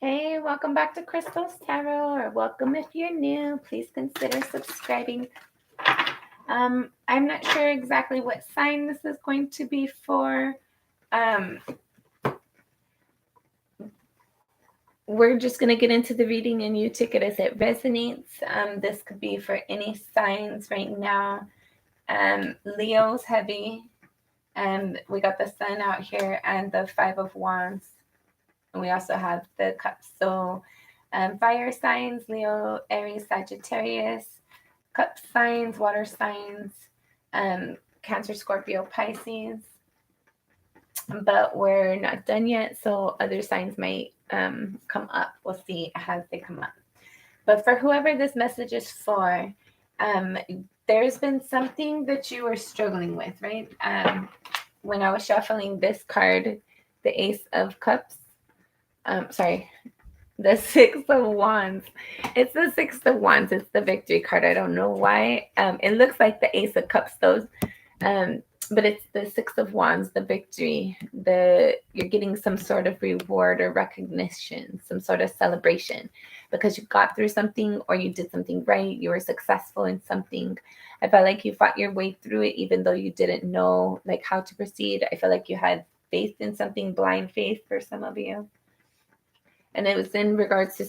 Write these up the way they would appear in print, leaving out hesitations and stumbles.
Hey, welcome back to Crystal's Tarot, or welcome if you're new. Please consider subscribing. I'm not sure exactly what sign this is going to be for. Um, we're just going to get into the reading and you take it as it resonates. This could be for any signs right now. Leo's heavy, and we got the sun out here and the Five of Wands. And we also have the cups. So fire signs, Leo, Aries, Sagittarius, cup signs, water signs, Cancer, Scorpio, Pisces. But we're not done yet, so other signs might come up. We'll see as they come up. But for whoever this message is for, there's been something that you were struggling with, right? When I was shuffling this card, the Ace of Cups, sorry, the Six of Wands. It's the Six of Wands. It's the victory card. I don't know why. It looks like the Ace of Cups, though. But it's the Six of Wands, the victory. You're getting some sort of reward or recognition, some sort of celebration because you got through something or you did something right. You were successful in something. I felt like you fought your way through it, even though you didn't know like how to proceed. I feel like you had faith in something, blind faith for some of you. And it was in regards to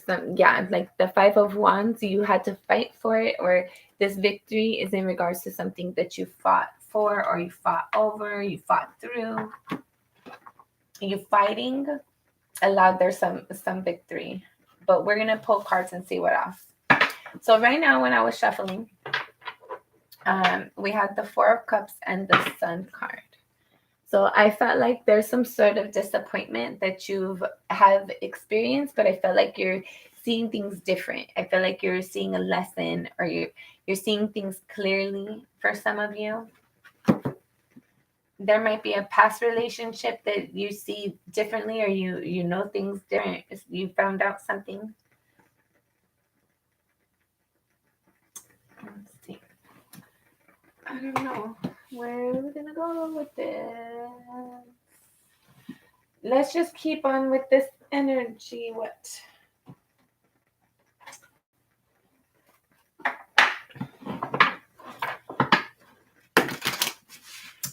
like the Five of Wands, you had to fight for it, or this victory is in regards to something that you fought for, or you fought over, you fought through. You fighting allowed there's some victory. But we're gonna pull cards and see what else. So right now, when I was shuffling, we had the Four of Cups and the Sun card. So I felt like there's some sort of disappointment that you have experienced, but I felt like you're seeing things different. I feel like you're seeing a lesson, or you're seeing things clearly for some of you. There might be a past relationship that you see differently, or you know things different. You found out something. Let's see. I don't know where we're gonna go with this. Let's just keep on with this energy. What?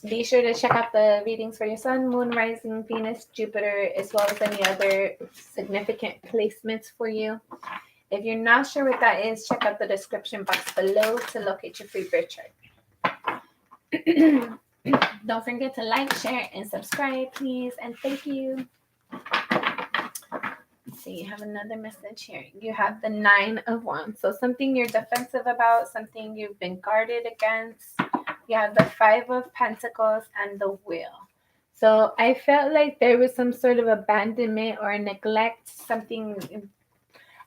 Be sure to check out the readings for your sun, moon, rising, Venus, Jupiter, as well as any other significant placements for you. If you're not sure what that is, check out the description box below to locate your free birth chart. Don't forget to like, share, and subscribe, please. And thank you. Let's see, you have another message here. You have the Nine of Wands. So something you're defensive about, something you've been guarded against. You have the Five of Pentacles and the Wheel. So I felt like there was some sort of abandonment or neglect, something.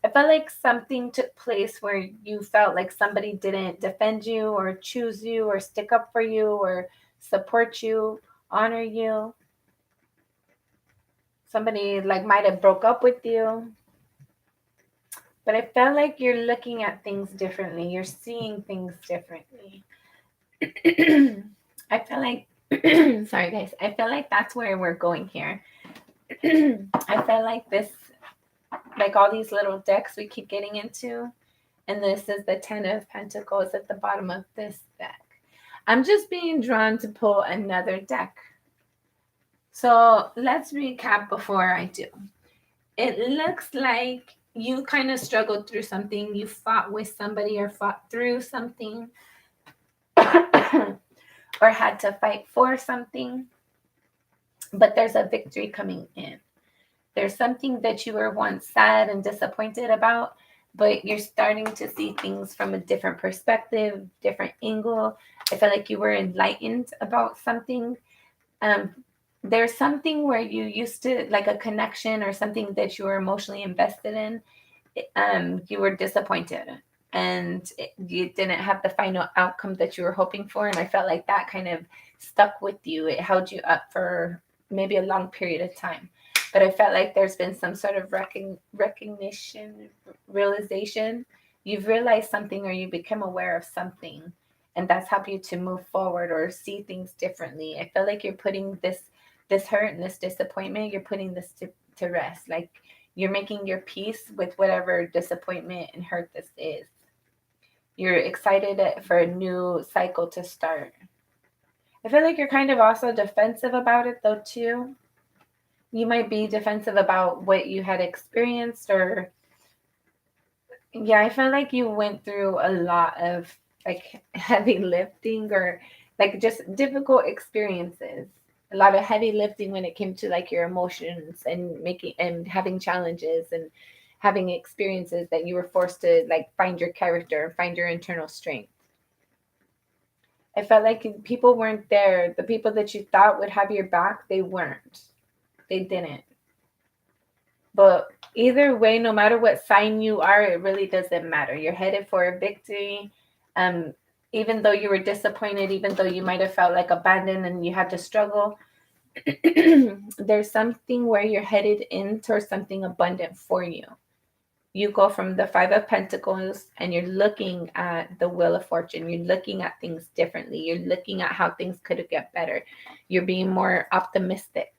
I felt like something took place where you felt like somebody didn't defend you or choose you or stick up for you or support you, honor you. Somebody like might have broke up with you. But I felt like you're looking at things differently. You're seeing things differently. I feel like, sorry guys, I feel like that's where we're going here. I feel like this, like all these little decks we keep getting into, and this is the Ten of Pentacles at the bottom of this deck. I'm just being drawn to pull another deck. So let's recap before I do. It looks like you kind of struggled through something. You fought with somebody or fought through something. Or had to fight for something, but there's a victory coming in. There's something that you were once sad and disappointed about, but you're starting to see things from a different perspective, different angle. I feel like you were enlightened about something. There's something where you used to, like a connection or something that you were emotionally invested in, you were disappointed and you didn't have the final outcome that you were hoping for. And I felt like that kind of stuck with you. It held you up for maybe a long period of time. But I felt like there's been some sort of recognition, realization. You've realized something or you become aware of something. And that's helped you to move forward or see things differently. I feel like you're putting this hurt and this disappointment, you're putting this to rest. Like You're making your peace with whatever disappointment and hurt this is. You're excited for a new cycle to start. I feel like you're kind of also defensive about it though too. You might be defensive about what you had experienced, or yeah, I feel like you went through a lot of like heavy lifting, or like just difficult experiences. A lot of heavy lifting when it came to like your emotions and making and having challenges and having experiences that you were forced to like find your character, find your internal strength. I felt like people weren't there. The people that you thought would have your back, they weren't. They didn't. But either way, no matter what sign you are, it really doesn't matter. You're headed for a victory. Um, Even though you were disappointed, even though you might have felt like abandoned and you had to struggle, there's something where you're headed in towards something abundant for you. You go from the Five of Pentacles and you're looking at the Wheel of Fortune. You're looking at things differently. You're looking at how things could get better. You're being more optimistic.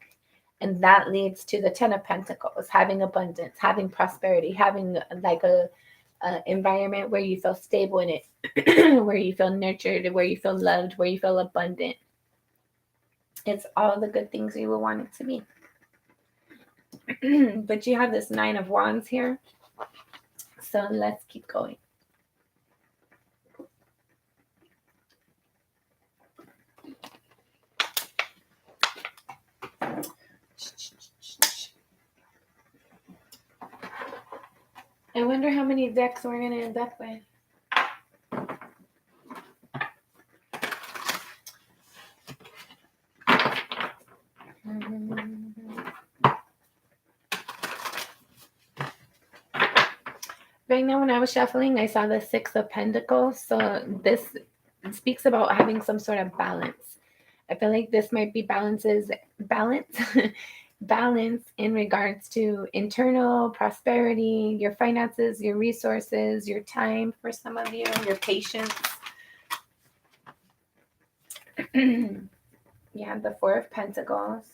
And that leads to the Ten of Pentacles, having abundance, having prosperity, having like a environment where you feel stable in it, where you feel nurtured, where you feel loved, where you feel abundant. It's all the good things you would want it to be. But you have this Nine of Wands here. So let's keep going. I wonder how many decks we're going to end up with. Right now, when I was shuffling, I saw the Six of Pentacles. So this speaks about having some sort of balance. I feel like this might be balance balance in regards to internal prosperity, your finances, your resources, your time for some of you, your patience. You have the Four of Pentacles,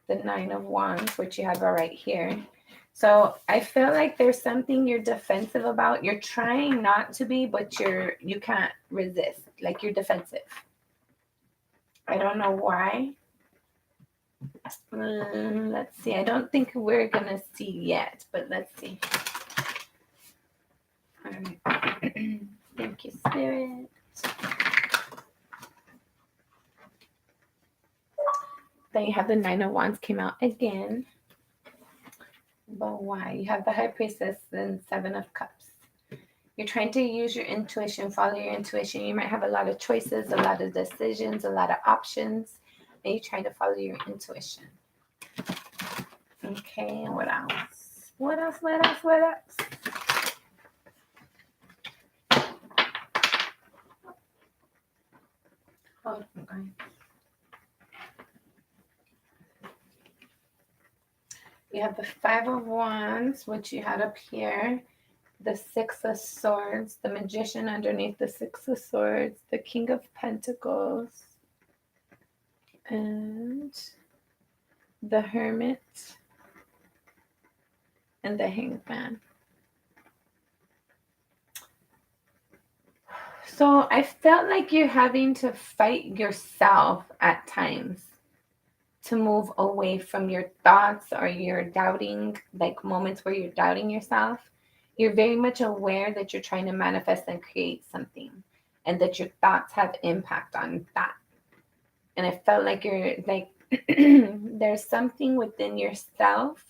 the Nine of Wands, which you have right here. So I feel like there's something you're defensive about. You're trying not to be, but you can't resist. Like you're defensive. I don't know why. Let's see. I don't think we're gonna see yet, but let's see. All right. Thank you, Spirit. Then you have the Nine of Wands came out again. But why? You have the High Priestess and Seven of Cups. You're trying to use your intuition, follow your intuition. You might have a lot of choices, a lot of decisions, a lot of options, and you're trying to follow your intuition. Okay, and what else? What else? What else? What else? Oh, okay. You have the Five of Wands, which you had up here. The Six of Swords, the Magician underneath the Six of Swords, the King of Pentacles, and the Hermit, and the Hanged Man. So I felt like you're having to fight yourself at times to move away from your thoughts or your doubting, like moments where you're doubting yourself. You're very much aware that you're trying to manifest and create something, and that your thoughts have impact on that. And I felt like you're like, there's something within yourself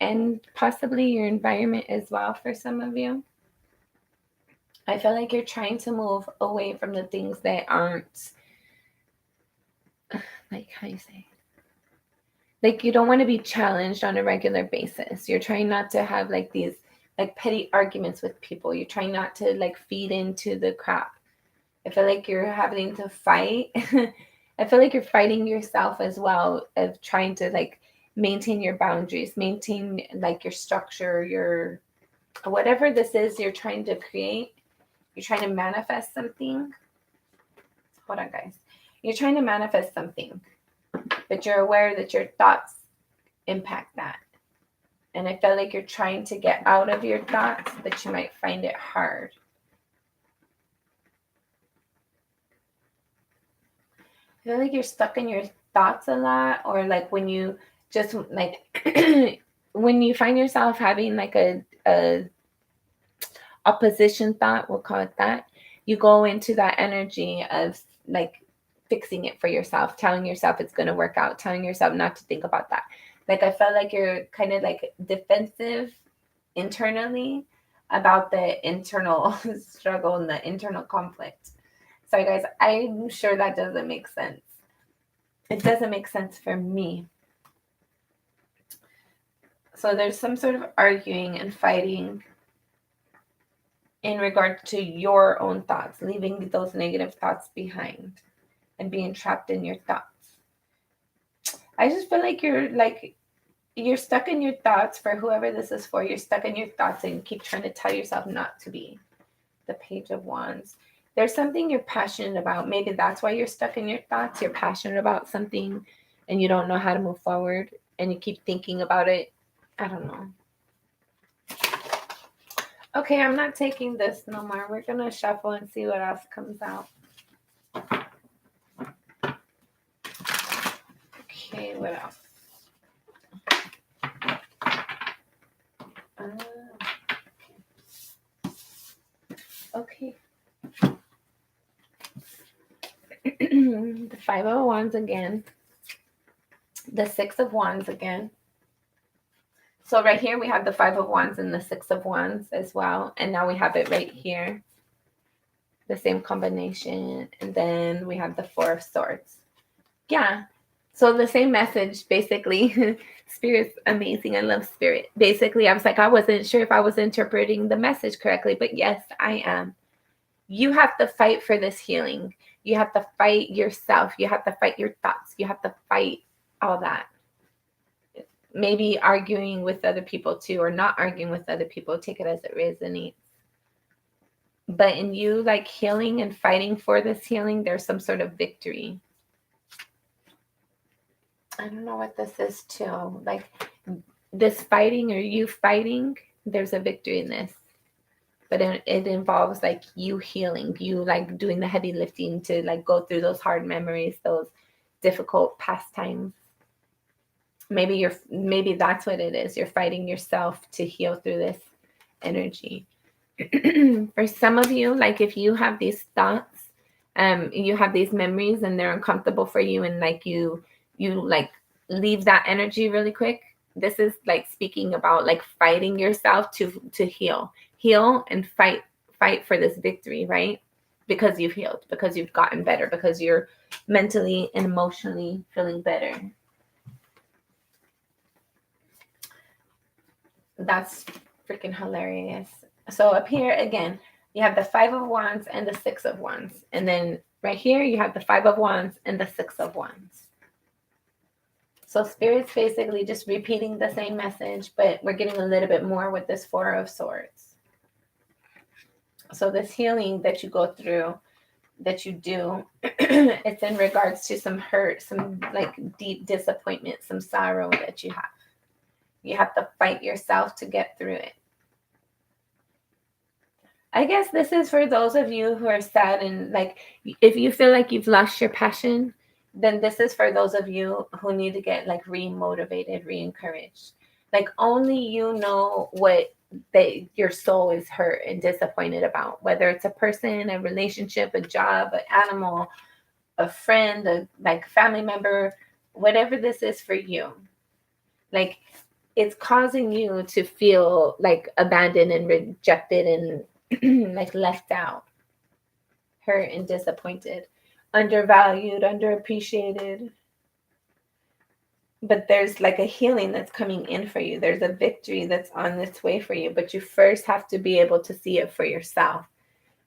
and possibly your environment as well for some of you. I feel like you're trying to move away from the things that aren't, like, how you say, like you don't want to be challenged on a regular basis. You're trying not to have like these like petty arguments with people. You're trying not to like feed into the crap. I feel like you're having to fight. I feel like you're fighting yourself as well, of trying to like maintain your boundaries, maintain like your structure, your whatever this is you're trying to create. You're trying to manifest something. Hold on, guys. You're trying to manifest something, but you're aware that your thoughts impact that. And I feel like you're trying to get out of your thoughts, but you might find it hard. I feel like you're stuck in your thoughts a lot, or like when you just like when you find yourself having like a opposition thought, we'll call it that, you go into that energy of like fixing it for yourself, telling yourself it's going to work out, telling yourself not to think about that. Like I felt like you're kind of like defensive internally about the internal struggle and the internal conflict. Sorry guys, I'm sure that doesn't make sense. It doesn't make sense for me. So there's some sort of arguing and fighting in regard to your own thoughts, leaving those negative thoughts behind and being trapped in your thoughts. I just feel like you're stuck in your thoughts. For whoever this is for, you're stuck in your thoughts and you keep trying to tell yourself not to be. The Page of Wands. There's something you're passionate about. Maybe that's why you're stuck in your thoughts. You're passionate about something and you don't know how to move forward and you keep thinking about it. I don't know. Okay, I'm not taking this no more. We're going to shuffle and see what else comes out. Okay, what else? Okay. The Five of Wands again. The Six of Wands again. So right here we have the Five of Wands and the Six of Wands as well. And now we have it right here. The same combination. And then we have the Four of Swords. Yeah. So the same message, basically. Spirit's amazing. I love Spirit. Basically, I was like, I wasn't sure if I was interpreting the message correctly. But yes, I am. You have to fight for this healing. You have to fight yourself. You have to fight your thoughts. You have to fight all that. Maybe arguing with other people too, or not arguing with other people. Take it as it resonates. But in you like healing and fighting for this healing, there's some sort of victory. I don't know what this is too. Like this fighting or you fighting, there's a victory in this. But it involves like you healing, you like doing the heavy lifting to like go through those hard memories, those difficult past times. Maybe that's what it is. You're fighting yourself to heal through this energy. For some of you, like if you have these thoughts, you have these memories and they're uncomfortable for you, and like you like leave that energy really quick. This is like speaking about like fighting yourself to heal and fight for this victory, right? Because you've healed, because you've gotten better, because you're mentally and emotionally feeling better. That's freaking hilarious. So up here again, you have the Five of Wands and the Six of Wands. And then right here, you have the Five of Wands and the Six of Wands. So Spirit's basically just repeating the same message, but we're getting a little bit more with this Four of Swords. So this healing that you go through, that you do, it's in regards to some hurt, some like deep disappointment, some sorrow that you have. You have to fight yourself to get through it. I guess this is for those of you who are sad and like, if you feel like you've lost your passion, then this is for those of you who need to get like re-motivated, re-encouraged. Like only you know what your soul is hurt and disappointed about, whether it's a person, a relationship, a job, an animal, a friend, a like family member, whatever this is for you. Like it's causing you to feel like abandoned and rejected and like left out, hurt and disappointed, undervalued, underappreciated. But there's like a healing that's coming in for you. There's a victory that's on its way for you. But you first have to be able to see it for yourself.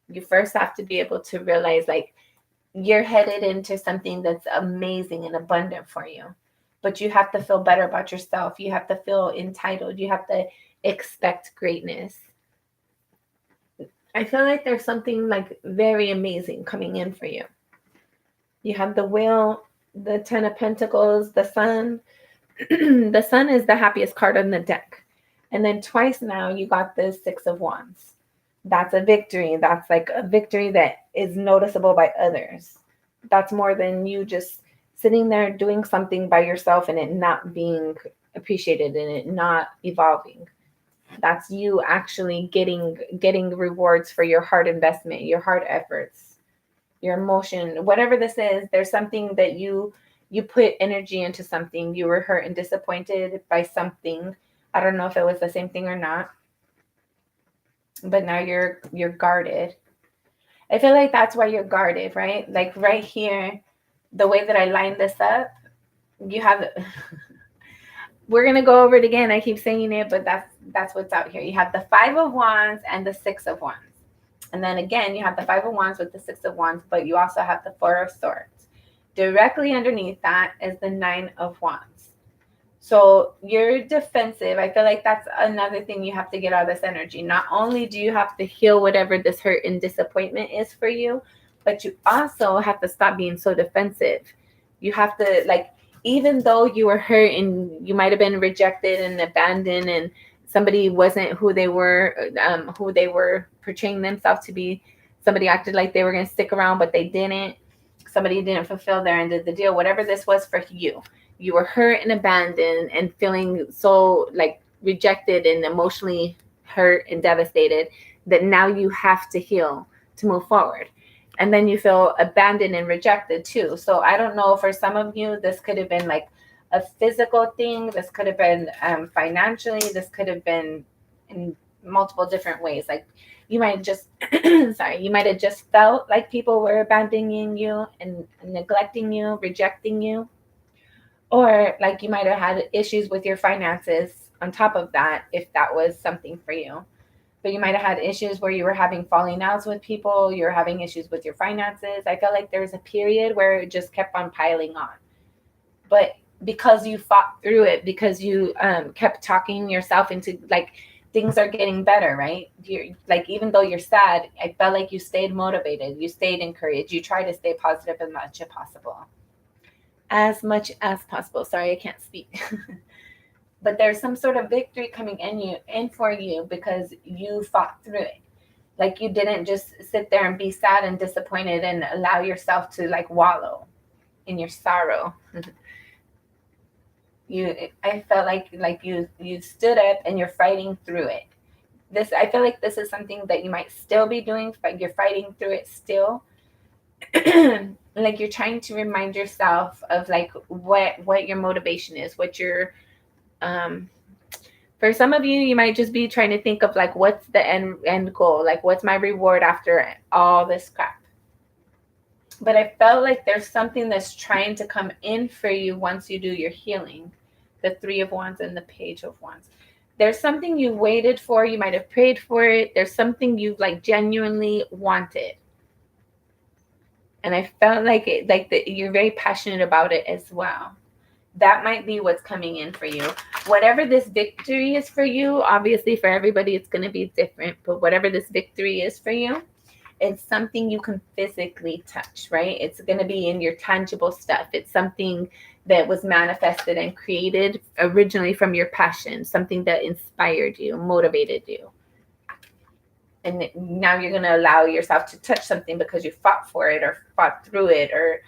You first have to be able to realize like you're headed into something that's amazing and abundant for you. But you have to feel better about yourself. You have to feel entitled. You have to expect greatness. I feel like there's something like very amazing coming in for you. You have the Wheel, the Ten of Pentacles, the Sun. The Sun is the happiest card on the deck. And then twice now you got the Six of Wands. That's a victory. That's like a victory that is noticeable by others. That's more than you just sitting there doing something by yourself and it not being appreciated and it not evolving. That's you actually getting rewards for your hard investment, your hard efforts, your emotion, whatever this is. There's something that you put energy into something. You were hurt and disappointed by something. I don't know if it was the same thing or not, but now you're guarded. I feel like that's why you're guarded, right? Like right here, the way that I lined this up, you have we're gonna go over it again. I keep saying it, but that's what's out here. You have the Five of Wands and the Six of Wands. And then again, you have the Five of Wands with the Six of Wands, but you also have the Four of Swords. Directly underneath that is the Nine of Wands. So you're defensive. I feel like that's another thing you have to get out of this energy. Not only do you have to heal whatever this hurt and disappointment is for you, but you also have to stop being so defensive. You have to, like, even though you were hurt and you might have been rejected and abandoned and somebody wasn't who they were portraying themselves to be, somebody acted like they were going to stick around, but they didn't. Somebody didn't fulfill their end of the deal. Whatever this was for you, you were hurt and abandoned and feeling so like rejected and emotionally hurt and devastated that now you have to heal to move forward. And then you feel abandoned and rejected too. So I don't know, for some of you, this could have been like a physical thing. This could have been financially. This could have been in multiple different ways. Like you might just, you might have just felt like people were abandoning you and neglecting you, rejecting you. Or like you might have had issues with your finances on top of that, if that was something for you. But you might have had issues where you were having falling outs with people. You're having issues with your finances. I felt like there was a period where it just kept on piling on. But because you fought through it, because you kept talking yourself into like things are getting better, right? You're like, even though you're sad, I felt like you stayed motivated. You stayed encouraged. You try to stay positive as much as possible. As much as possible. Sorry, I can't speak. But there's some sort of victory coming in for you because you fought through it. Like you didn't just sit there and be sad and disappointed and allow yourself to like wallow in your sorrow. I felt like you stood up and you're fighting through it. I feel like this is something that you might still be doing, but you're fighting through it still. Like you're trying to remind yourself of like what your motivation is, what your for some of you might just be trying to think of like what's the end goal, like what's my reward after all this crap. But I felt like there's something that's trying to come in for you once you do your healing. The Three of Wands and the Page of Wands. There's something you waited for. You might have prayed for it. There's something you like genuinely wanted. And I felt like you're very passionate about it as well. That might be what's coming in for you. Whatever this victory is for you, obviously for everybody it's going to be different, but whatever this victory is for you, it's something you can physically touch, right? It's going to be in your tangible stuff. It's something that was manifested and created originally from your passion, something that inspired you, motivated you. And now you're going to allow yourself to touch something because you fought for it or fought through it, or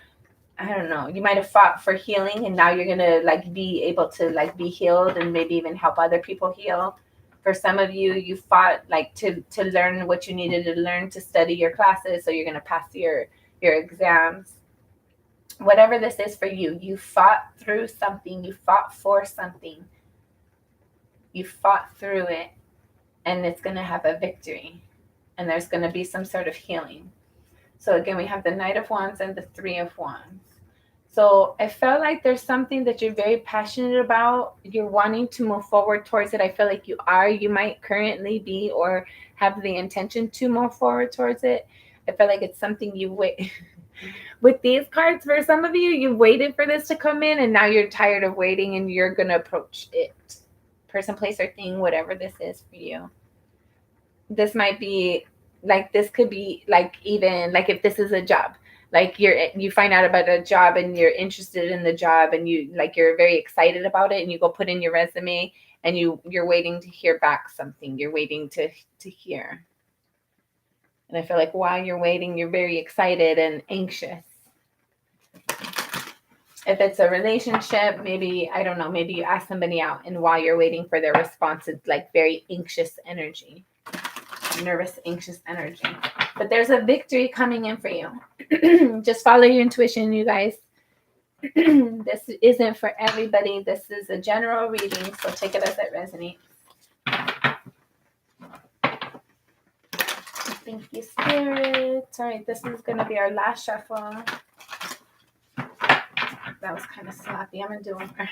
I don't know, you might have fought for healing and now you're going to like be able to like be healed and maybe even help other people heal. For some of you, you fought like to learn what you needed to learn to study your classes so you're going to pass your exams. Whatever this is for you, you fought through something, you fought for something, you fought through it, and it's going to have a victory and there's going to be some sort of healing. So again, we have the Knight of Wands and the Three of Wands. So I felt like there's something that you're very passionate about. You're wanting to move forward towards it. I feel like you are. You might currently be or have the intention to move forward towards it. I feel like it's something you wait. With these cards, for some of you, you waited for this to come in and now you're tired of waiting and you're going to approach it. Person, place, or thing, whatever this is for you. This might be like, this could be like, even like if this is a job, Like you find out about a job and you're interested in the job and you're very excited about it and you go put in your resume and you're waiting to hear back something. You're waiting to hear. And I feel like while you're waiting, you're very excited and anxious. If it's a relationship, maybe, I don't know, maybe you ask somebody out and while you're waiting for their response, it's like very anxious energy, nervous, anxious energy. But there's a victory coming in for you. Just follow your intuition, you guys. This isn't for everybody. This is a general reading, so take it as it resonates. Thank you, Spirit. All right, this is going to be our last shuffle. That was kind of sloppy. I'm going to do one more.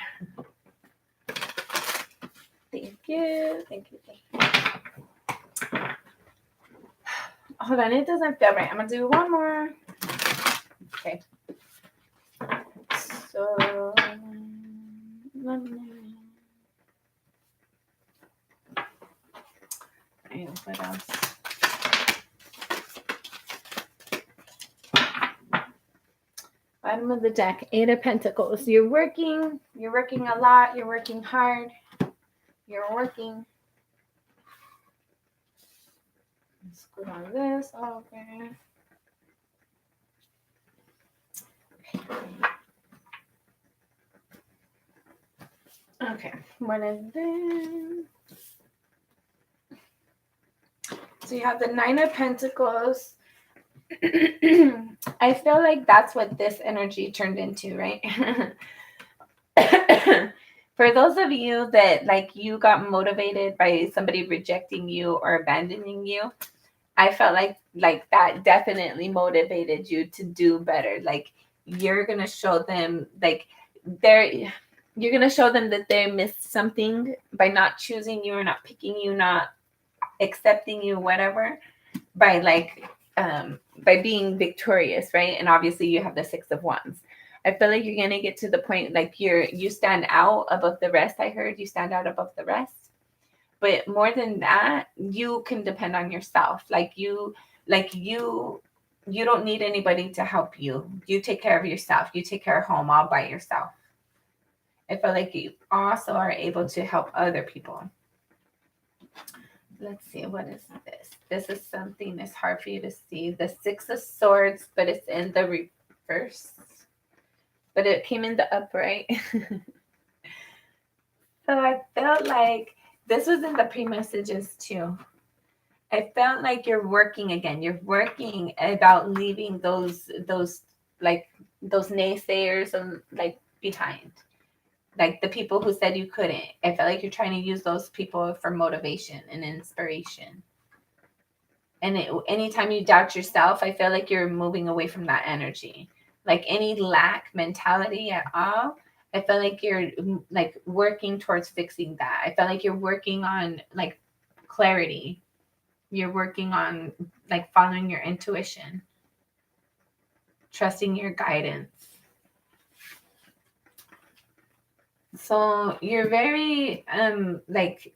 Thank you. Thank you. Thank you. Hold on. It doesn't feel right. I'm going to do one more. Okay. So, what else? Bottom of the deck, 8 of Pentacles. You're working a lot, you're working hard, you're working. Let's go on this. Okay. Okay, what is this? So you have the 9 of Pentacles. I feel like that's what this energy turned into, right? For those of you that like you got motivated by somebody rejecting you or abandoning you, I felt like that definitely motivated you to do better. Like you're gonna show them you're gonna show them that they missed something by not choosing you or not picking you, not accepting you, whatever, by being victorious, right? And obviously you have the 6 of Wands. I feel like you're gonna get to the point like you stand out above the rest. I heard you stand out above the rest. But more than that, you can depend on yourself. You don't need anybody to help you. You take care of yourself. You take care of home all by yourself. I feel like you also are able to help other people. Let's see, what is this? This is something that's hard for you to see. The 6 of Swords, but it's in the reverse. But it came in the upright. So I felt like this was in the pre-messages too. I felt like you're working again. You're working about leaving those naysayers and behind. Like the people who said you couldn't. I felt like you're trying to use those people for motivation and inspiration. And anytime you doubt yourself, I feel like you're moving away from that energy. Like any lack mentality at all, I feel like you're working towards fixing that. I feel like you're working on clarity. You're working on following your intuition, trusting your guidance. So you're very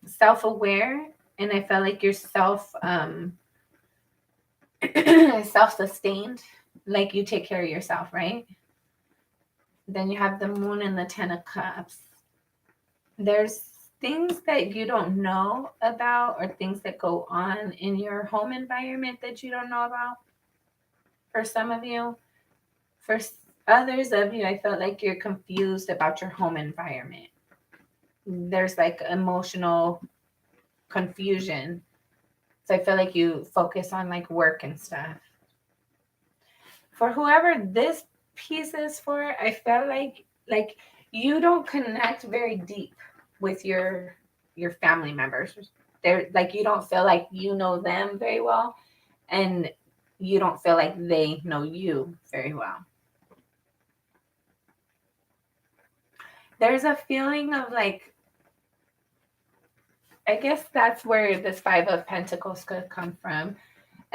self-aware, and I feel like you're self-sustained. Like you take care of yourself, right? Then you have the Moon and the 10 of Cups. There's things that you don't know about or things that go on in your home environment that you don't know about. For some of you, for others of you, I felt like you're confused about your home environment. There's emotional confusion. So I feel like you focus on work and stuff. For whoever this piece is for, I felt like you don't connect very deep with your family members. They're you don't feel like you know them very well, and you don't feel like they know you very well. There's a feeling of I guess that's where this 5 of Pentacles could come from.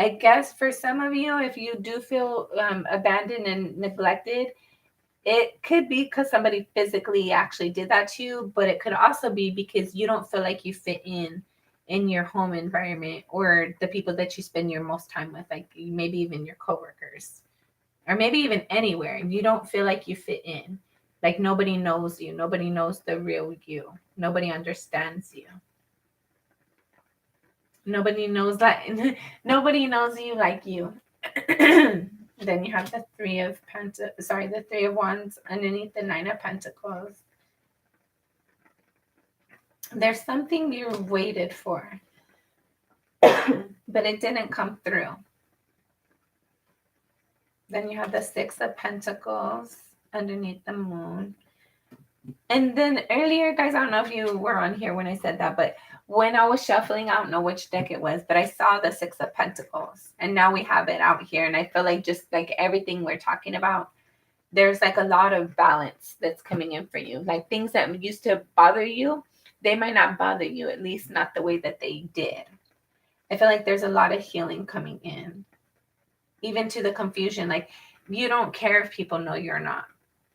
I guess for some of you, if you do feel abandoned and neglected, it could be because somebody physically actually did that to you, but it could also be because you don't feel like you fit in your home environment or the people that you spend your most time with, maybe even your coworkers. or maybe even anywhere, and you don't feel like you fit in. Like nobody knows you. Nobody knows the real you. Nobody understands you. Nobody knows that. Nobody knows you like you. Then you have the the Three of Wands underneath the Nine of Pentacles. There's something you waited for, but it didn't come through. Then you have the Six of Pentacles underneath the Moon. And then earlier, guys, I don't know if you were on here when I said that, but when I was shuffling, I don't know which deck it was, but I saw the Six of Pentacles. And now we have it out here. And I feel like just like everything we're talking about, there's like a lot of balance that's coming in for you. Like things that used to bother you, they might not bother you, at least not the way that they did. I feel like there's a lot of healing coming in. Even to the confusion, like you don't care if people know you're not.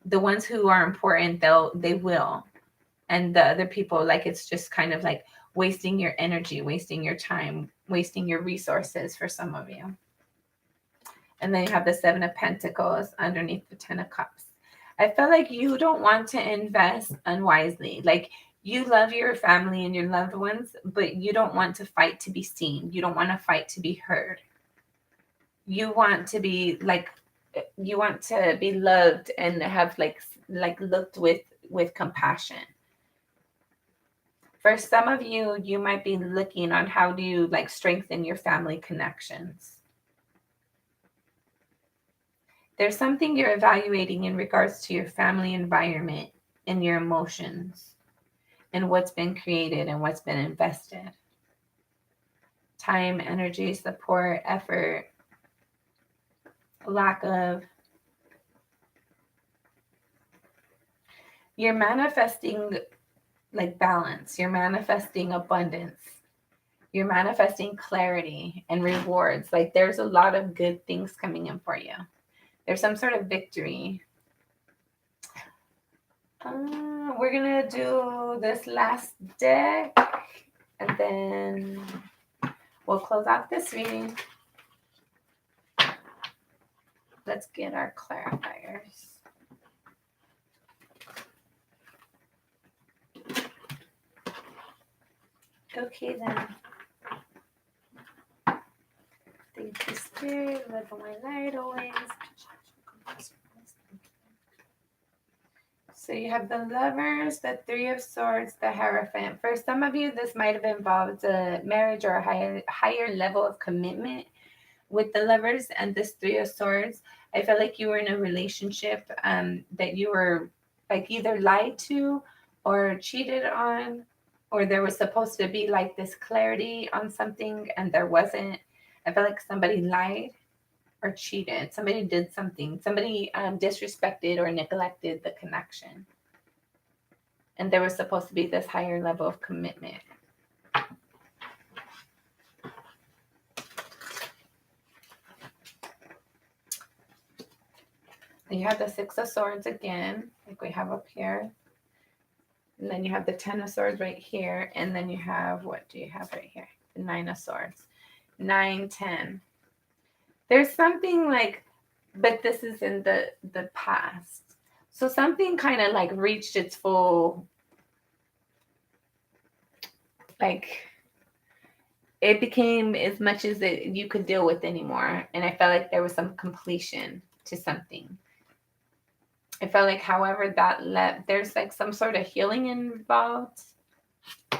The ones who are important, they will. And the other people, like it's just kind of like wasting your energy, wasting your time, wasting your resources for some of you. And then you have the Seven of Pentacles underneath the Ten of Cups. I feel like you don't want to invest unwisely. Like you love your family and your loved ones, but you don't want to fight to be seen. You don't want to fight to be heard. You want to be like, you want to be loved and have like looked with compassion. For some of you, you might be looking on how do you like strengthen your family connections. There's something you're evaluating in regards to your family environment and your emotions and what's been created and what's been invested. Time, energy, support, effort, lack of. You're manifesting like balance. You're manifesting abundance. You're manifesting clarity and rewards. Like there's a lot of good things coming in for you. There's some sort of victory. We're going to do this last deck and then we'll close out this reading. Let's get our clarifiers. Okay then. Thank you, Spirit. Live on my light always. So you have the Lovers, the Three of Swords, the Hierophant. For some of you, this might have involved a marriage or a higher level of commitment with the Lovers and this Three of Swords. I feel like you were in a relationship that you were like either lied to or cheated on, or there was supposed to be like this clarity on something and there wasn't. I feel like somebody lied or cheated. Somebody did something. Somebody disrespected or neglected the connection. And there was supposed to be this higher level of commitment. And you have the Six of Swords again, like we have up here. And then you have the Ten of Swords right here. And then you have, what do you have right here? The Nine of Swords. 9, 10. There's something like, but this is in the past. So something kind of like reached its full, like it became as much as you could deal with anymore. And I felt like there was some completion to something. I felt like however that left, there's like some sort of healing involved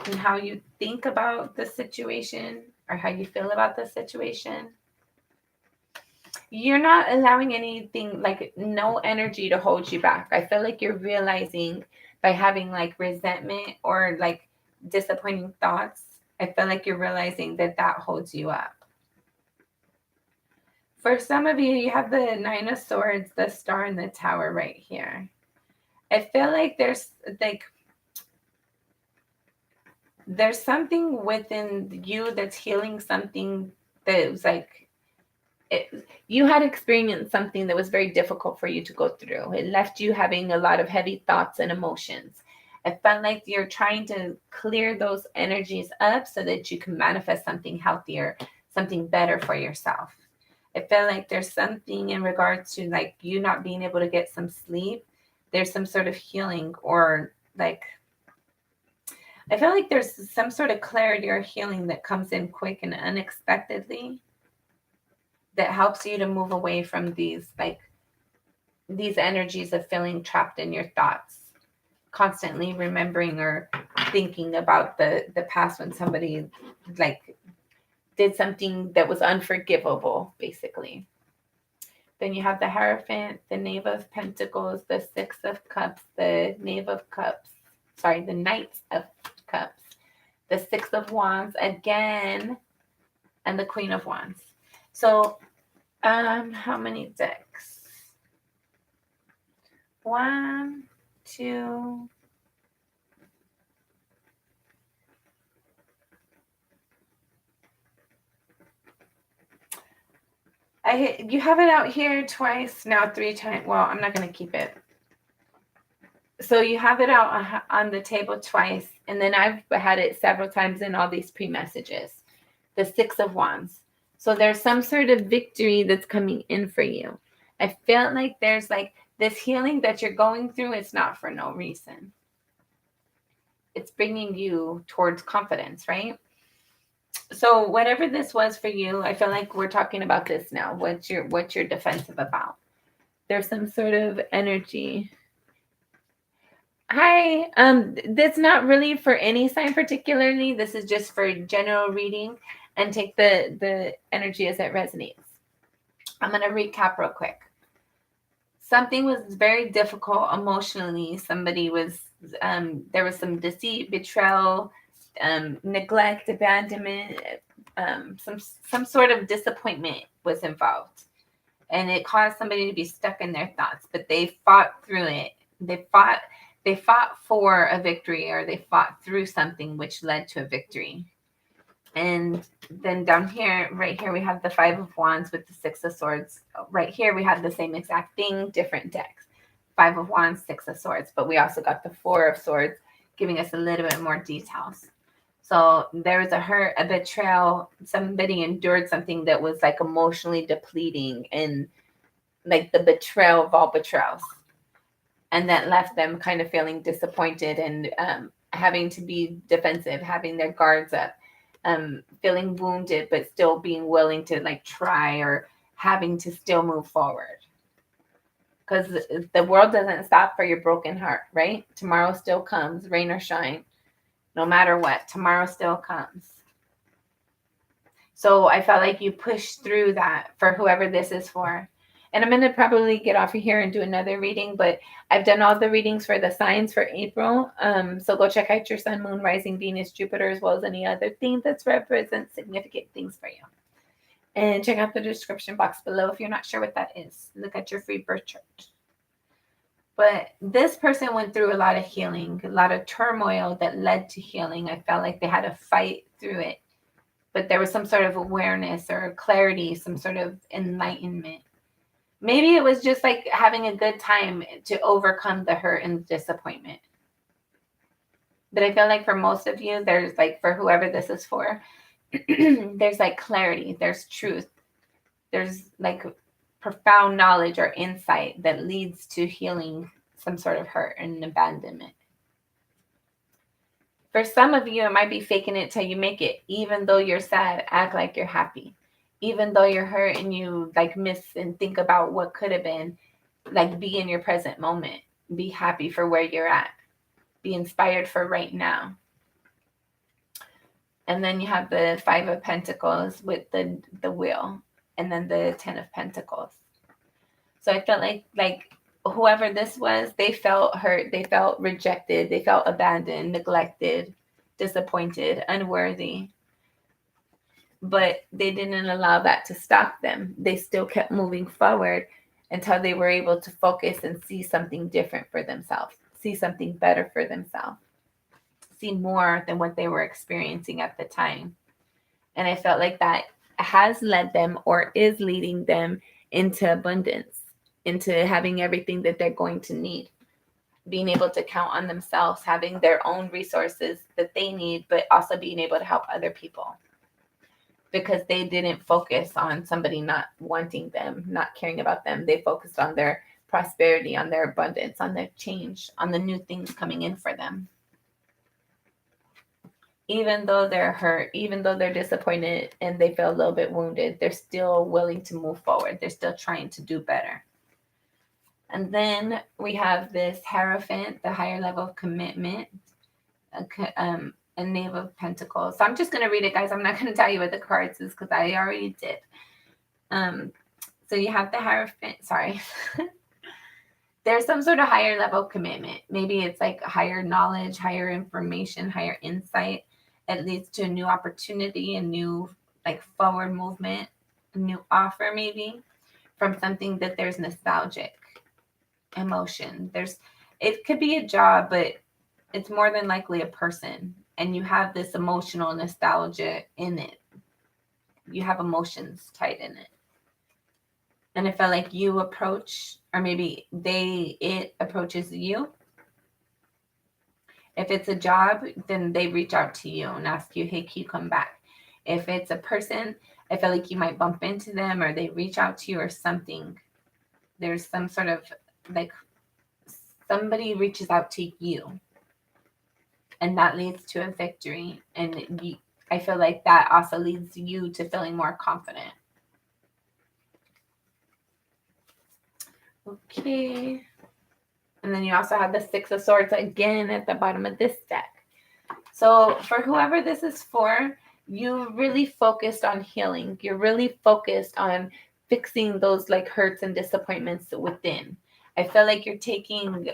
in how you think about the situation or how you feel about the situation. You're not allowing anything, like no energy to hold you back. I feel like you're realizing by having like resentment or like disappointing thoughts, I feel like you're realizing that holds you up. For some of you, you have the Nine of Swords, the Star, and the Tower right here. I feel like there's something within you that's healing something that was like, you had experienced something that was very difficult for you to go through. It left you having a lot of heavy thoughts and emotions. I felt like you're trying to clear those energies up so that you can manifest something healthier, something better for yourself. I feel like there's something in regards to like you not being able to get some sleep. There's some sort of healing, or like I feel like there's some sort of clarity or healing that comes in quick and unexpectedly that helps you to move away from these energies of feeling trapped in your thoughts, constantly remembering or thinking about the past when somebody like did something that was unforgivable, basically. Then you have the Hierophant, the Knave of Pentacles, the Six of Cups, the Knave of Cups, the Knight of Cups, the Six of Wands again, and the Queen of Wands. So, how many decks? 1, 2. You have it out here twice, now 3 times. Well, I'm not going to keep it. So you have it out on the table twice, and then I've had it several times in all these pre-messages. The Six of Wands. So there's some sort of victory that's coming in for you. I feel like there's like this healing that you're going through. It's not for no reason. It's bringing you towards confidence, right? So whatever this was for you, I feel like we're talking about this now. What's your defensive about? There's some sort of energy. Hi, that's not really for any sign particularly. This is just for general reading, and take the energy as it resonates. I'm going to recap real quick. Something was very difficult emotionally. Somebody was, there was some deceit, betrayal, neglect, abandonment, some sort of disappointment was involved. And it caused somebody to be stuck in their thoughts, but they fought through it. They fought for a victory, or they fought through something which led to a victory. And then down here, right here, we have the Five of Wands with the Six of Swords. Right here, we have the same exact thing, different decks. Five of Wands, Six of Swords. But we also got the Four of Swords, giving us a little bit more details. So there was a hurt, a betrayal. Somebody endured something that was like emotionally depleting, and like the betrayal of all betrayals. And that left them kind of feeling disappointed and having to be defensive, having their guards up, feeling wounded, but still being willing to like try, or having to still move forward. Because the world doesn't stop for your broken heart, right? Tomorrow still comes, rain or shine. No matter what, tomorrow still comes. So I felt like you pushed through that for whoever this is for. And I'm going to probably get off of here and do another reading, but I've done all the readings for the signs for April. So go check out your sun, moon, rising, Venus, Jupiter, as well as any other thing that represents significant things for you. And check out the description box below if you're not sure what that is. Look at your free birth chart. But this person went through a lot of healing, a lot of turmoil that led to healing. I felt like they had to fight through it. But there was some sort of awareness or clarity, some sort of enlightenment. Maybe it was just like having a good time to overcome the hurt and disappointment. But I feel like for most of you, there's like, for whoever this is for, there's like clarity, there's truth, there's like profound knowledge or insight that leads to healing some sort of hurt and abandonment. For some of you, it might be faking it till you make it. Even though you're sad, act like you're happy. Even though you're hurt and you like miss and think about what could have been, like be in your present moment. Be happy for where you're at. Be inspired for right now. And then you have the Five of Pentacles with the Wheel, and then the Ten of Pentacles. So I felt like whoever this was, they felt hurt, they felt rejected, they felt abandoned, neglected, disappointed, unworthy. But they didn't allow that to stop them. They still kept moving forward until they were able to focus and see something different for themselves, see something better for themselves, see more than what they were experiencing at the time. And I felt like that has led them, or is leading them, into abundance, into having everything that they're going to need, being able to count on themselves, having their own resources that they need, but also being able to help other people. because they didn't focus on somebody not wanting them, not caring about them. They focused on their prosperity, on their abundance, on their change, on the new things coming in for them. Even though they're hurt, even though they're disappointed and they feel a little bit wounded, they're still willing to move forward. They're still trying to do better. And then we have this Hierophant, the higher level of commitment, a Knave of Pentacles. So I'm just going to read it, guys. I'm not going to tell you what the cards is because I already did. So you have the Hierophant. Sorry. There's some sort of higher level commitment. Maybe it's like higher knowledge, higher information, higher insight. It leads to a new opportunity, a new like forward movement, a new offer maybe from something that there's nostalgic emotion. It could be a job, but it's more than likely a person. And you have this emotional nostalgia in it. You have emotions tied in it. And it felt like you approach, or maybe it approaches you. If it's a job, then they reach out to you and ask you, hey, can you come back? If it's a person, I feel like you might bump into them or they reach out to you or something. There's some sort of like somebody reaches out to you and that leads to a victory. And I feel like that also leads you to feeling more confident. Okay. And then you also have the Six of Swords again at the bottom of this deck. So for whoever this is for, you really focused on healing. You're really focused on fixing those like hurts and disappointments within. I feel like you're taking,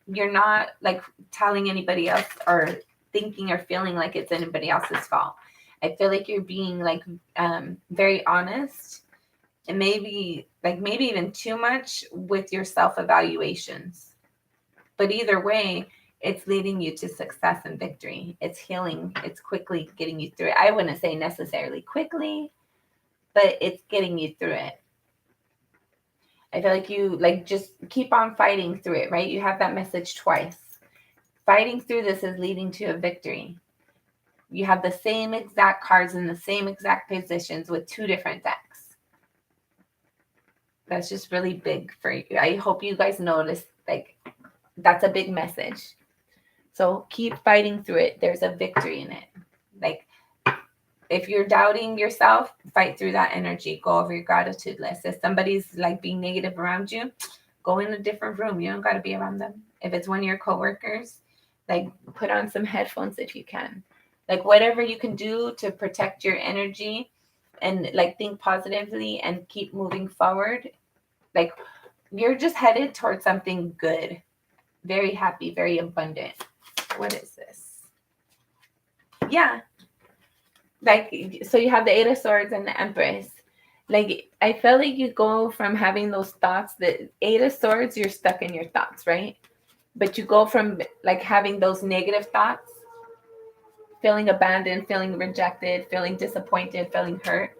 you're not like telling anybody else or thinking or feeling like it's anybody else's fault. I feel like you're being like very honest and maybe even too much with your self-evaluations. But either way, it's leading you to success and victory. It's healing. It's quickly getting you through it. I wouldn't say necessarily quickly, but it's getting you through it. I feel like you like just keep on fighting through it, right? You have that message twice. Fighting through this is leading to a victory. You have the same exact cards in the same exact positions with two different decks. That's just really big for you. I hope you guys notice, like, that's a big message. So keep fighting through it. There's a victory in it. Like, if you're doubting yourself, fight through that energy. Go over your gratitude list. If somebody's like being negative around you, go in a different room. You don't got to be around them. If it's one of your coworkers, like put on some headphones if you can. Like whatever you can do to protect your energy and like think positively and keep moving forward. Like you're just headed towards something good. Very happy, very abundant. What is this? Yeah. Like, so you have the Eight of Swords and the Empress. Like, I feel like you go from having those thoughts, the Eight of Swords, you're stuck in your thoughts, right? But you go from like having those negative thoughts, feeling abandoned, feeling rejected, feeling disappointed, feeling hurt,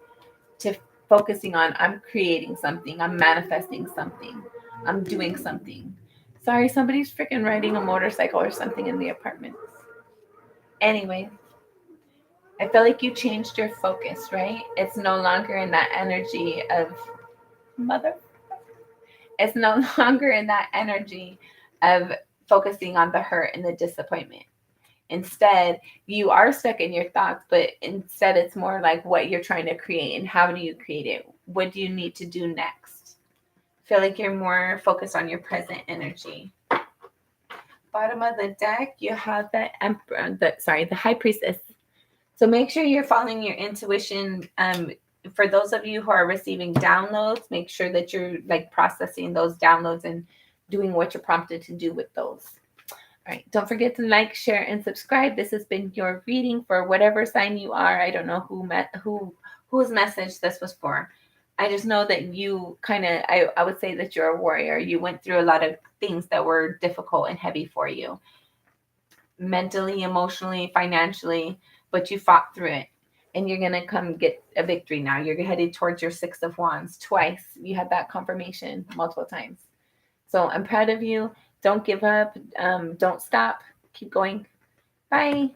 to focusing on, I'm creating something, I'm manifesting something, I'm doing something. Sorry, somebody's freaking riding a motorcycle or something in the apartments. Anyway, I feel like you changed your focus, right? It's no longer in that energy of mother. It's no longer in that energy of focusing on the hurt and the disappointment. Instead, you are stuck in your thoughts, but instead it's more like what you're trying to create and how do you create it? What do you need to do next? Feel like you're more focused on your present energy. Bottom of the deck, you have the the High Priestess. So make sure you're following your intuition. For those of you who are receiving downloads, make sure that you're like processing those downloads and doing what you're prompted to do with those. All right. Don't forget to like, share, and subscribe. This has been your reading for whatever sign you are. I don't know whose message this was for. I just know that you kind of, I would say that you're a warrior. You went through a lot of things that were difficult and heavy for you. Mentally, emotionally, financially, but you fought through it. And you're going to come get a victory now. You're headed towards your Six of Wands twice. You had that confirmation multiple times. So I'm proud of you. Don't give up. Don't stop. Keep going. Bye.